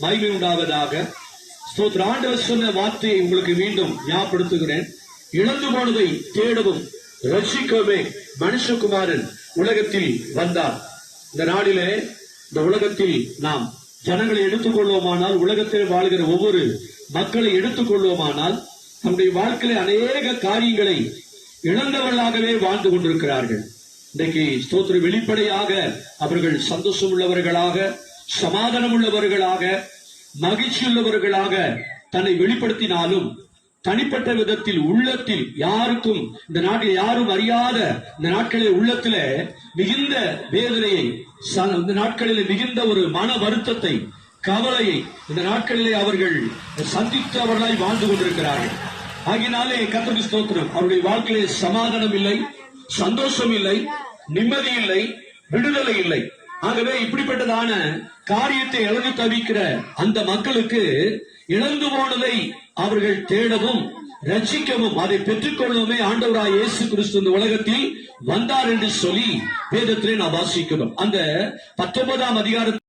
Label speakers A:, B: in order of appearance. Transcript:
A: மகிமை உண்டாவதாக. ஸ்தோத்திரம். ஆண்டவர் சொன்ன வார்த்தையை உங்களுக்கு மீண்டும் ஞாபகப்படுத்துகிறேன். இழந்து போனதை தேடவும் ரட்சிக்கவே மனுஷகுமாரன் உலகத்தில் வந்தார். இந்த நாளிலே இந்த உலகத்தில் நாம் ஜனங்களை எடுத்துக்கொள்வோமானால், உலகத்தில் வாழ்கிற ஒவ்வொரு மக்களை எடுத்துக்கொள்வோமானால், நம்முடைய வாழ்க்கையில அநேக காரியங்களை இழந்தவர்களாகவே வாழ்ந்து கொண்டிருக்கிறார்கள். இன்றைக்கு ஸ்தோத்திர வெளிப்படையாக அவர்கள் சந்தோஷம் உள்ளவர்களாக, சமாதானம் உள்ளவர்களாக, மகிழ்ச்சி உள்ளவர்களாக தன்னை வெளிப்படுத்தினாலும் தனிப்பட்ட விதத்தில் உள்ளத்தில் யாருக்கும் இந்த நாட்டில் யாரும் அறியாத இந்த நாட்களில் உள்ளத்துல மிகுந்த வேதனையை, இந்த நாட்களில் மிகுந்த ஒரு மன வருத்தத்தை, கவலையை இந்த நாட்களிலே அவர்கள் சந்தித்தவர்களாய் வாழ்ந்து கொண்டிருக்கிறார்கள். ஆகினாலே கர்த்தருக்கு ஸ்தோத்திரம். அவருடைய வாழ்க்கையிலே சமாதானம் இல்லை, சந்தோஷம் இல்லை, நிம்மதி இல்லை, விடுதலை இல்லை. ஆகவே இப்படிப்பட்டதான காரியத்தை இழந்து தவிக்கிற அந்த மக்களுக்கு இழந்து போனதை அவர்கள் தேடவும் ரட்சிக்கவும் அதை பெற்றுக்கொள்ளவுமே ஆண்டவராய் இயேசு கிறிஸ்து இந்த உலகத்தில் வந்தார் என்று சொல்லி வேதத்திலே நாம் வாசிக்கிறோம். அந்த 19ஆம் அதிகாரத்தில்